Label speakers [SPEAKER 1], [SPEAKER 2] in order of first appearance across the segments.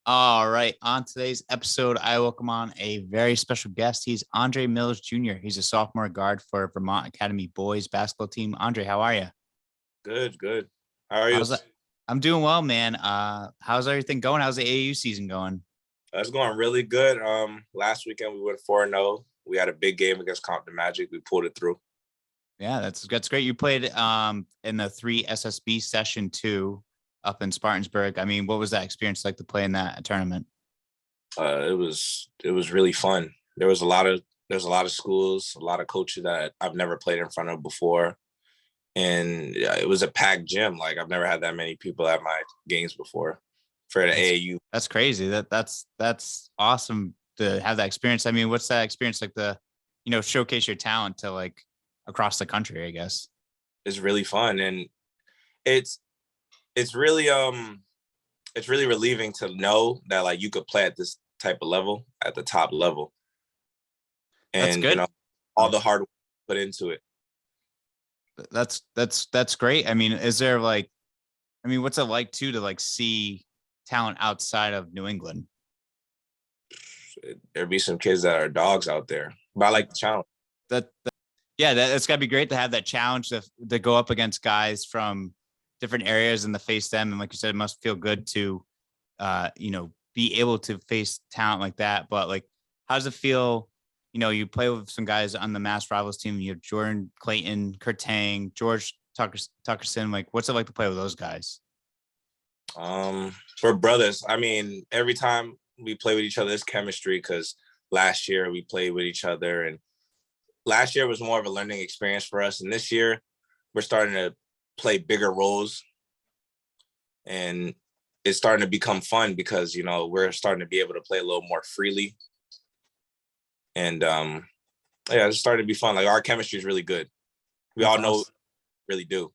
[SPEAKER 1] All right. On today's episode, I welcome on a very special guest. He's Andre Mills Jr. He's a sophomore guard for Vermont Academy Boys Basketball team. Andre, how are you?
[SPEAKER 2] Good, good. How are you?
[SPEAKER 1] How's that? I'm doing well, man. How's everything going? How's the AAU season going?
[SPEAKER 2] It's going really good. Last weekend we went 4-0. We had a big game against Compton Magic. We pulled it through.
[SPEAKER 1] Yeah, that's great. You played in the 3 SSB session 2 up in Spartansburg. I mean, what was that experience like to play in that tournament?
[SPEAKER 2] It was really fun. There's a lot of schools, a lot of coaches that I've never played in front of before. And yeah, it was a packed gym. Like I've never had that many people at my games before for the
[SPEAKER 1] That's
[SPEAKER 2] AAU.
[SPEAKER 1] that's crazy. That's awesome to have that experience. I mean, what's that experience like to, showcase your talent to like across the country, I guess.
[SPEAKER 2] It's really fun. And it's it's really it's really relieving to know that like you could play at this type of level, at the top level.
[SPEAKER 1] That's
[SPEAKER 2] And
[SPEAKER 1] good.
[SPEAKER 2] all the hard work put into it.
[SPEAKER 1] That's great. I mean, is there like, I mean, what's it like too to like see talent outside of New England?
[SPEAKER 2] There'd be some kids that are dogs out there, but I like the challenge.
[SPEAKER 1] That yeah, that's got to be great to have that challenge to go up against guys from different areas and to face them. And like you said, it must feel good to, be able to face talent like that. But like, how does it feel? You play with some guys on the Mass Rivals team. You have Jordan Clayton, Kurt Tang, George Tuckerson. Like, what's it like to play with those guys?
[SPEAKER 2] We're brothers. I mean, every time we play with each other, it's chemistry because last year we played with each other, and last year was more of a learning experience for us. And this year we're starting to play bigger roles, and it's starting to become fun because we're starting to be able to play a little more freely. And yeah, it's starting to be fun. Like our chemistry is really good. We
[SPEAKER 1] That's
[SPEAKER 2] all know
[SPEAKER 1] awesome.
[SPEAKER 2] really do.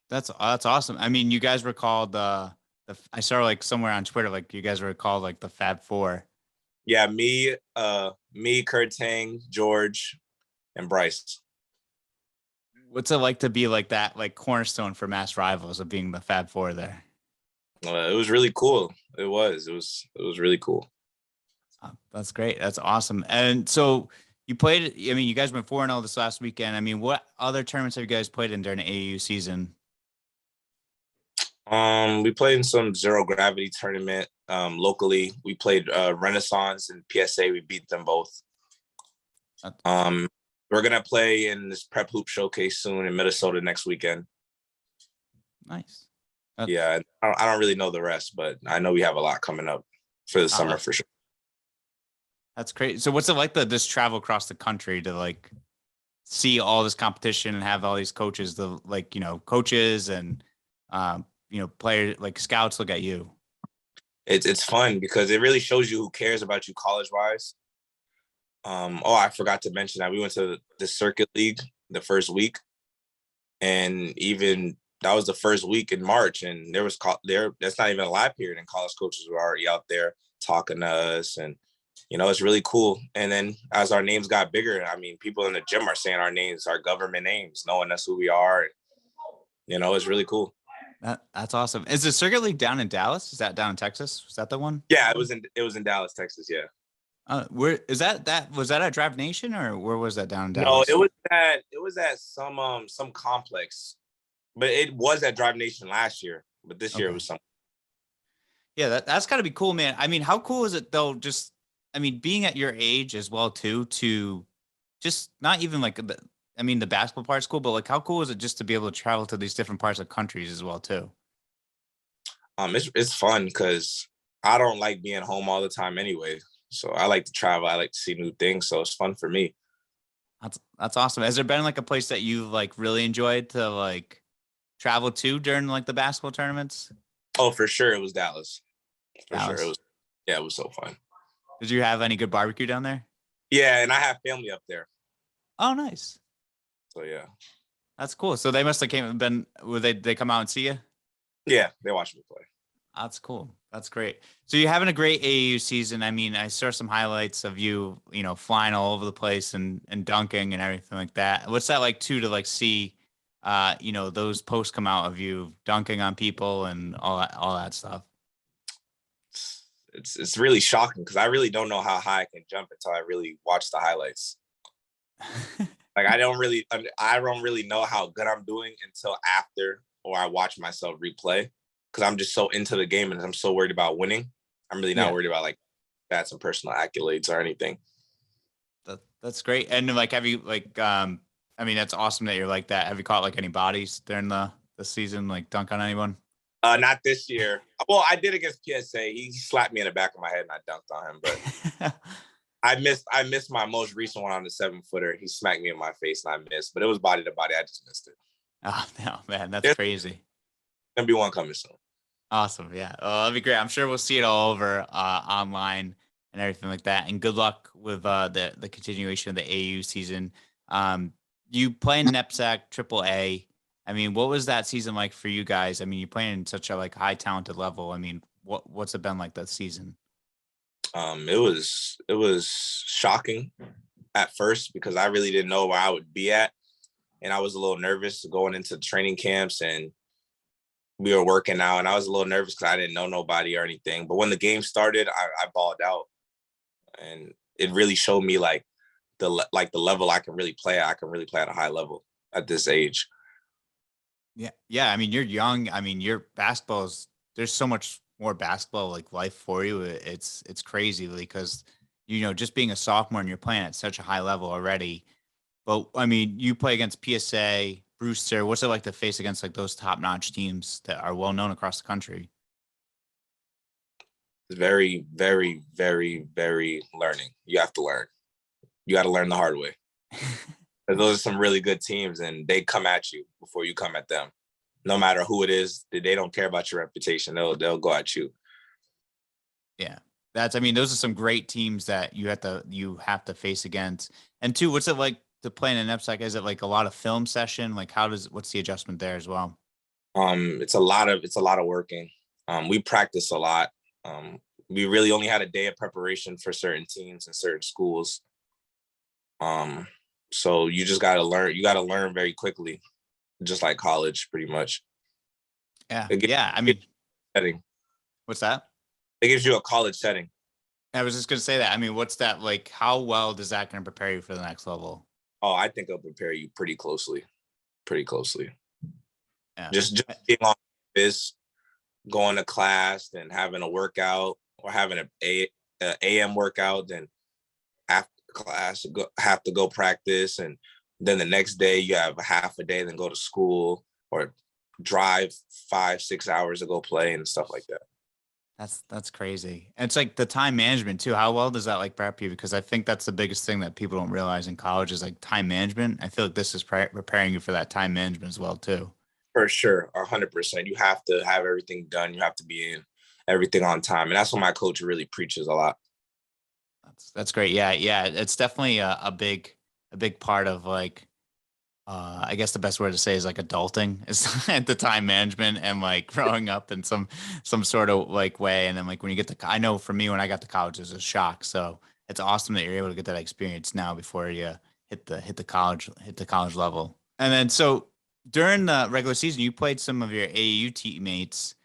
[SPEAKER 1] That's awesome. I mean, you guys were called I saw like somewhere on Twitter like you guys were called like the Fab Four.
[SPEAKER 2] Yeah, me, Kurt Tang, George, and Bryce.
[SPEAKER 1] What's it like to be like that, like cornerstone for Mass Rivals of being the Fab Four there?
[SPEAKER 2] It was really cool. It was really cool.
[SPEAKER 1] That's great. That's awesome. And so you played. I mean, you guys went 4-0 this last weekend. I mean, what other tournaments have you guys played in during the AAU season?
[SPEAKER 2] We played in some zero gravity tournament locally. We played Renaissance and PSA. We beat them both.
[SPEAKER 1] Uh,
[SPEAKER 2] Um, we're gonna play in this prep hoop showcase soon in Minnesota next weekend.
[SPEAKER 1] Nice. Uh,
[SPEAKER 2] Yeah, I don't really know the rest, but I know we have a lot coming up for the summer
[SPEAKER 1] uh,
[SPEAKER 2] for sure.
[SPEAKER 1] that's great. So what's it like to just travel across the country to like see all this competition and have all these coaches, the like coaches and players like scouts look at you.
[SPEAKER 2] It's fun because it really shows you who cares about you college wise. Oh, I forgot to mention that we went to the circuit league the first week, and even that was the first week in March, and there. That's not even a live period, and college coaches were already out there talking to us, and it's really cool. And then as our names got bigger, I mean, people in the gym are saying our names, our government names, knowing us who we are. It's really cool.
[SPEAKER 1] That's awesome. Is the Circuit League down in Dallas? Is that down in Texas? Was that the one?
[SPEAKER 2] Yeah, it was in Dallas, Texas. Yeah.
[SPEAKER 1] Where is that? That was that at Drive Nation or where was that down in
[SPEAKER 2] No, it
[SPEAKER 1] Dallas?
[SPEAKER 2] was at some complex, but it was at Drive Nation last year. But this year it
[SPEAKER 1] Okay.
[SPEAKER 2] was some.
[SPEAKER 1] Yeah, that's got to be cool, man. I mean, how cool is it though? Just, I mean, being at your age as well too, to just not even like I mean, the basketball part's cool, but like, how cool is it just to be able to travel to these different parts of countries as well too?
[SPEAKER 2] It's fun because I don't like being home all the time anyway. So I like to travel. I like to see new things. So it's fun for me.
[SPEAKER 1] That's awesome. Has there been like a place that you like really enjoyed to like travel to during like the basketball tournaments?
[SPEAKER 2] Oh, for sure, it was Dallas. For sure, it
[SPEAKER 1] Dallas.
[SPEAKER 2] was. Yeah, it was so fun.
[SPEAKER 1] Did you have any good barbecue down there?
[SPEAKER 2] Yeah, and I have family up there.
[SPEAKER 1] Oh, nice.
[SPEAKER 2] So yeah,
[SPEAKER 1] That's cool. So they must have came been would they come out and see you?
[SPEAKER 2] yeah, they watch me play.
[SPEAKER 1] That's cool. That's great. So you're having a great AAU season. I mean, I saw some highlights of you, flying all over the place and dunking and everything like that. What's that like too to like see those posts come out of you dunking on people and all that stuff?
[SPEAKER 2] it's really shocking because I really don't know how high I can jump until I really watch the highlights. Like I don't really know how good I'm doing until after or I watch myself replay because I'm just so into the game and I'm so worried about winning. I'm really not
[SPEAKER 1] Yeah,
[SPEAKER 2] worried about like stats and personal accolades or anything.
[SPEAKER 1] that's great. And like, have you like, I mean, that's awesome that you're like that. Have you caught like any bodies during the season, like dunk on anyone?
[SPEAKER 2] Not this year. Well, I did against PSA. He slapped me in the back of my head and I dunked on him, but I missed my most recent one on the 7-footer. He smacked me in my face and I missed, but it was body to body. I just missed it.
[SPEAKER 1] Oh no, man, that's
[SPEAKER 2] There's
[SPEAKER 1] crazy.
[SPEAKER 2] gonna be one coming soon.
[SPEAKER 1] Awesome. Yeah. Oh, that'd be great. I'm sure we'll see it all over online and everything like that. And good luck with the continuation of the AU season. You play in NEPSAC AAA. I mean, what was that season like for you guys? I mean, you playing in such a like high talented level. I mean, what's it been like that season?
[SPEAKER 2] It was shocking at first because I really didn't know where I would be at, and I was a little nervous going into training camps and we were working out, and I was a little nervous because I didn't know nobody or anything. But when the game started, I balled out, and it really showed me like the level I can really play. I can really play at a high level at this age.
[SPEAKER 1] Yeah. Yeah. I mean, you're young. I mean, your basketball's there's so much more basketball like life for you. It's crazy because just being a sophomore and you're playing at such a high level already. But I mean, you play against PSA, Brewster. What's it like to face against like those top notch teams that are well known across the country?
[SPEAKER 2] It's very, very, very, very learning. You have to learn. You got to learn the hard way. Those are some really good teams, and they come at you before you come at them. No matter who it is, they don't care about your reputation. They'll go at you.
[SPEAKER 1] Yeah. I mean, those are some great teams that you have to face against. And two, what's it like to play in an EPSAC? Is it like a lot of film session? Like what's the adjustment there as well?
[SPEAKER 2] It's a lot of working. We practice a lot. We really only had a day of preparation for certain teams and certain schools. So you just gotta learn. You gotta learn very quickly, just like college, pretty much.
[SPEAKER 1] Yeah.
[SPEAKER 2] It gives
[SPEAKER 1] Yeah. I
[SPEAKER 2] you
[SPEAKER 1] mean,
[SPEAKER 2] a setting.
[SPEAKER 1] what's that?
[SPEAKER 2] It gives you a college setting.
[SPEAKER 1] I was just gonna say that. I mean, what's that like? How well does that gonna prepare you for the next level?
[SPEAKER 2] Oh, I think it'll prepare you pretty closely. Pretty closely.
[SPEAKER 1] Yeah.
[SPEAKER 2] Just being on this, going to class, and having a workout or having a AM workout, then after class have to go practice, and then the next day you have a half a day, then go to school or drive 5-6 hours to go play and stuff like that.
[SPEAKER 1] That's crazy. And it's like the time management too. How well does that like prep you? Because I think that's the biggest thing that people don't realize in college is like time management. I feel like this is preparing you for that time management as well too.
[SPEAKER 2] For sure, 100%. You have to have everything done. You have to be in everything on time, and that's what my coach really preaches a lot.
[SPEAKER 1] That's great. Yeah, yeah. It's definitely a big part of like I guess the best word to say is like adulting is the time management and like growing up in some sort of like way. And then like when you get to I know for me when I got to college it was a shock. So it's awesome that you're able to get that experience now before you hit the college level. And then so during the regular season you played some of your AAU teammates.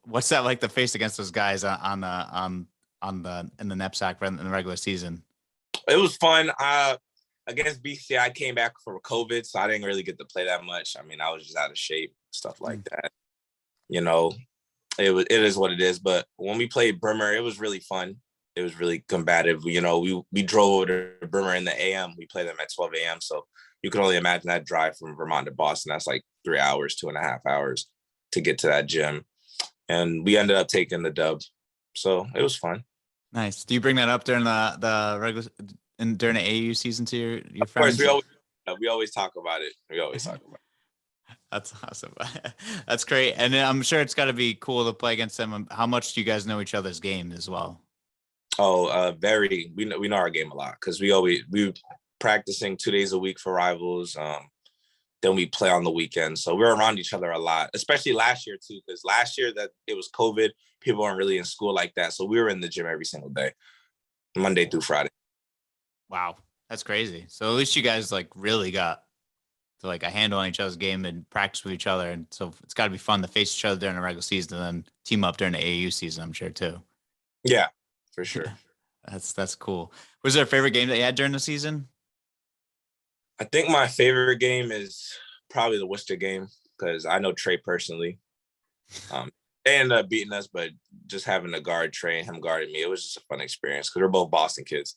[SPEAKER 1] What's that like to face against those guys on the in the NEPSAC in the regular season?
[SPEAKER 2] It was fun. Against BC, I came back from COVID, so I didn't really get to play that much. I mean, I was just out of shape, stuff like that. You know, it is what it is. But when we played Bremer, it was really fun. It was really combative. We drove over to Bremer in the AM. We played them at 12 a.m. So you can only imagine that drive from Vermont to Boston. That's like 3 hours, 2.5 hours to get to that gym. And we ended up taking the dub. So it was fun.
[SPEAKER 1] Nice. Do you bring that up during the regular and during the AU season to your
[SPEAKER 2] Of course,
[SPEAKER 1] friends?
[SPEAKER 2] we always talk about it. We always talk about it.
[SPEAKER 1] That's awesome. That's great. And then I'm sure it's got to be cool to play against them. How much do you guys know each other's game as well?
[SPEAKER 2] Oh, very. We know our game a lot because we practicing 2 days a week for rivals. Then we play on the weekends, so we're around each other a lot. Especially last year too, because last year that it was COVID, people weren't really in school like that, so we were in the gym every single day, Monday through Friday.
[SPEAKER 1] Wow, that's crazy. So at least you guys like really got to like a handle on each other's game and practice with each other, and so it's got to be fun to face each other during the regular season and then team up during the AAU season. I'm sure too.
[SPEAKER 2] Yeah, for sure.
[SPEAKER 1] That's cool. Was there a favorite game that you had during the season?
[SPEAKER 2] I think my favorite game is probably the Worcester game because I know Trey personally. They ended up beating us, but just having to guard Trey and him guarding me, it was just a fun experience because we're both Boston kids.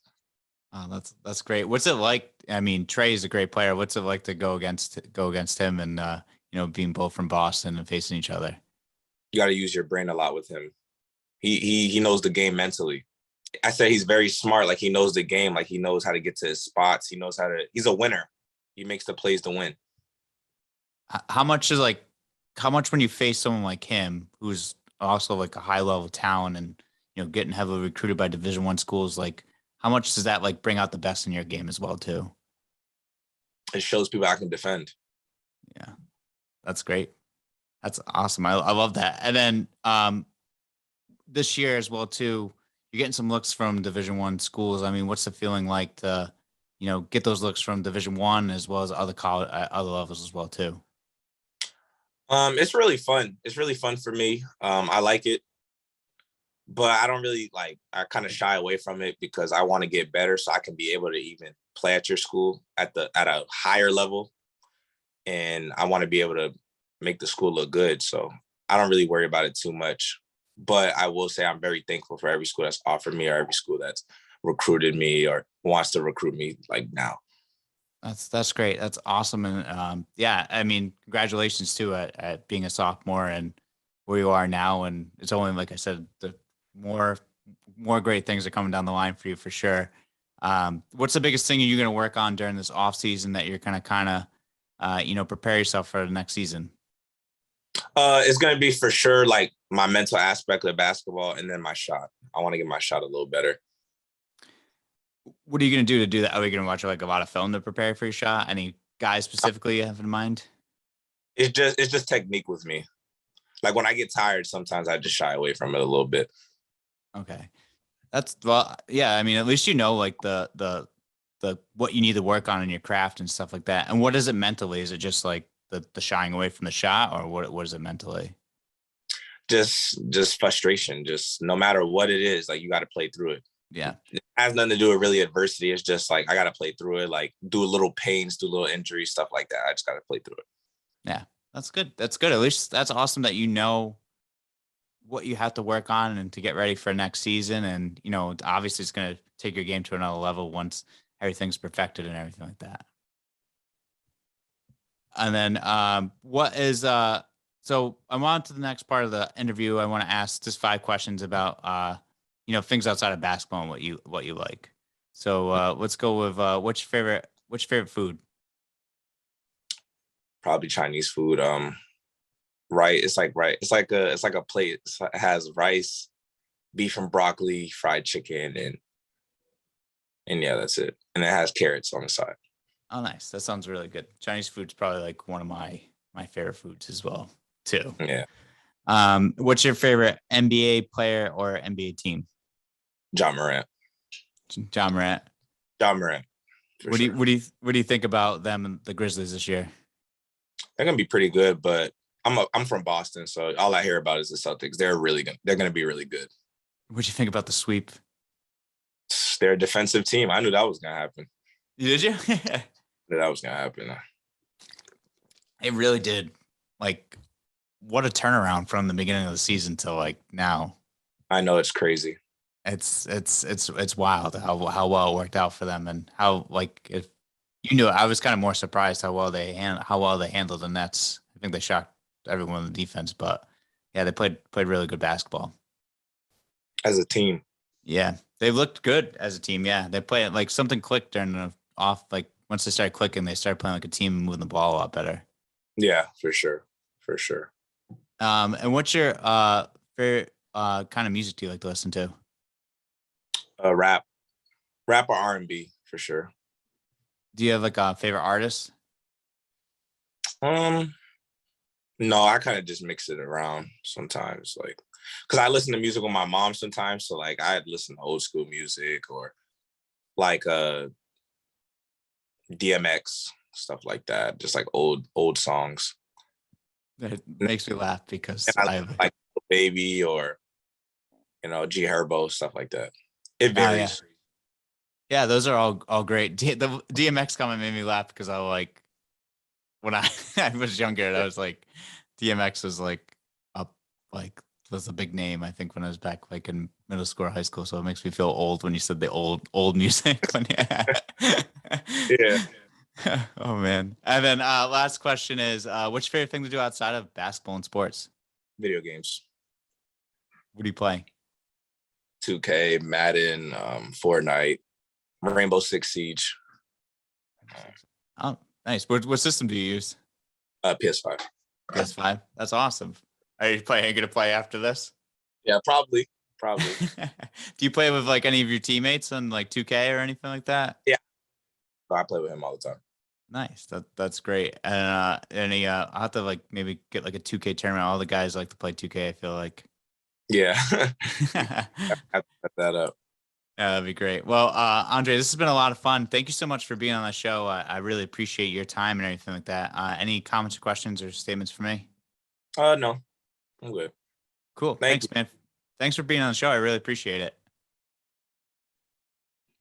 [SPEAKER 1] Oh, that's great. What's it like? I mean, Trey is a great player. What's it like to go against him and being both from Boston and facing each other?
[SPEAKER 2] You got to use your brain a lot with him. He knows the game mentally. I say he's very smart. Like he knows the game. Like he knows how to get to his spots. He knows how to. He's a winner. He makes the plays to win.
[SPEAKER 1] How much is like how much when you face someone like him, who's also like a high level talent and getting heavily recruited by Division I schools, like how much does that like bring out the best in your game as well too?
[SPEAKER 2] It shows people I can defend.
[SPEAKER 1] Yeah, that's great. That's awesome. I love that. And then this year as well too, you're getting some looks from Division I schools. I mean, what's the feeling like to, get those looks from Division I as well as other college, other levels as well too?
[SPEAKER 2] It's really fun. It's really fun for me. I like it, but I don't really like. I kind of shy away from it because I want to get better, so I can be able to even play at your school at a higher level, and I want to be able to make the school look good. So I don't really worry about it too much. But I will say I'm very thankful for every school that's offered me or every school that's recruited me or wants to recruit me like now.
[SPEAKER 1] That's great. That's awesome. And yeah, I mean, congratulations too at being a sophomore and where you are now. And it's only like I said, the more more great things are coming down the line for you for sure. What's the biggest thing you're going to work on during this off season that you're going to prepare yourself for the next season?
[SPEAKER 2] It's going to be for sure like my mental aspect of basketball and then my shot. I want to get my shot a little better.
[SPEAKER 1] What are you going to do that? Are you going to watch like a lot of film to prepare for your shot? Any guys specifically you have in mind?
[SPEAKER 2] It's just technique with me. Like when I get tired, sometimes I just shy away from it a little bit.
[SPEAKER 1] Okay. That's well, yeah. I mean, at least like the what you need to work on in your craft and stuff like that. And what is it mentally? Is it just like the shying away from the shot, or what is it mentally?
[SPEAKER 2] Just frustration. Just no matter what it is, like you got to play through it.
[SPEAKER 1] Yeah.
[SPEAKER 2] It has nothing to do with really adversity. It's just like I got to play through it. Like do a little pains, do a little injuries, stuff like that. I just got to play through it.
[SPEAKER 1] Yeah. That's good. That's good. At least that's awesome that you know what you have to work on and to get ready for next season. And, obviously it's going to take your game to another level once everything's perfected and everything like that. And then what is so I'm on to the next part of the interview. I want to ask just 5 questions about things outside of basketball and what you like. So let's go with what's your favorite food?
[SPEAKER 2] Probably Chinese food. Right. It's like right. It's like a plate. It has rice, beef and broccoli, fried chicken, and yeah, that's it. And it has carrots on the side.
[SPEAKER 1] Oh, nice. That sounds really good. Chinese food's probably like one of my favorite foods as well, too.
[SPEAKER 2] Yeah.
[SPEAKER 1] What's your favorite NBA player or NBA team?
[SPEAKER 2] John Morant.
[SPEAKER 1] John Morant.
[SPEAKER 2] John Morant.
[SPEAKER 1] What do you think about them and the Grizzlies this year?
[SPEAKER 2] They're gonna be pretty good, but I'm from Boston, so all I hear about is the Celtics. They're gonna be really good.
[SPEAKER 1] What do you think about the sweep?
[SPEAKER 2] They're a defensive team. I knew that was gonna happen.
[SPEAKER 1] Did you?
[SPEAKER 2] That was gonna happen.
[SPEAKER 1] It really did. Like, what a turnaround from the beginning of the season to like now.
[SPEAKER 2] I know it's crazy.
[SPEAKER 1] It's wild how well it worked out for them and how like if I was kind of more surprised how well they handled the Nets. I think they shocked everyone on the defense, but yeah, they played really good basketball
[SPEAKER 2] As a team.
[SPEAKER 1] Yeah, they looked good as a team. Yeah, they play like something clicked during the off. Like once they started clicking, they started playing like a team and moving the ball a lot better.
[SPEAKER 2] Yeah, for sure, for sure.
[SPEAKER 1] And what's your favorite kind of music do you like to listen to?
[SPEAKER 2] Rap or R&B for sure.
[SPEAKER 1] Do you have like a favorite artist?
[SPEAKER 2] No, I kind of just mix it around sometimes, like because I listen to music with my mom sometimes. So like I listen to old school music or like DMX stuff like that, just like old songs.
[SPEAKER 1] It makes me laugh because
[SPEAKER 2] And I
[SPEAKER 1] I
[SPEAKER 2] like Baby or G Herbo, stuff like that. It
[SPEAKER 1] Oh yeah.
[SPEAKER 2] varies.
[SPEAKER 1] Yeah, those are all great. The DMX comment made me laugh because I like when I I was younger, I was like DMX was like up like was a big name, I think, when I was back like in middle school or high school. So it makes me feel old when you said the old music.
[SPEAKER 2] Yeah.
[SPEAKER 1] Oh man. And then last question is what's your favorite thing to do outside of basketball and sports?
[SPEAKER 2] Video games.
[SPEAKER 1] What do you play?
[SPEAKER 2] 2K, Madden, Fortnite, Rainbow Six Siege,
[SPEAKER 1] Oh, nice. What system do you use?
[SPEAKER 2] PS5.
[SPEAKER 1] PS5. That's awesome. Are you gonna play after this?
[SPEAKER 2] Yeah, probably. Probably.
[SPEAKER 1] Do you play with like any of your teammates on like 2K or anything like that?
[SPEAKER 2] Yeah. I play with him all the time.
[SPEAKER 1] Nice. That's great. And I'll have to like maybe get like a 2K tournament. All the guys like to play 2K, I feel like.
[SPEAKER 2] Yeah.
[SPEAKER 1] Yeah,
[SPEAKER 2] I have to set that up.
[SPEAKER 1] that'd be great. Well, Andre, this has been a lot of fun. Thank you so much for being on the show. I really appreciate your time and everything like that. Any comments or questions or statements for me?
[SPEAKER 2] No, I'm good.
[SPEAKER 1] Cool.
[SPEAKER 2] Thank
[SPEAKER 1] Thanks, man. Thanks for being on the show. I really appreciate it.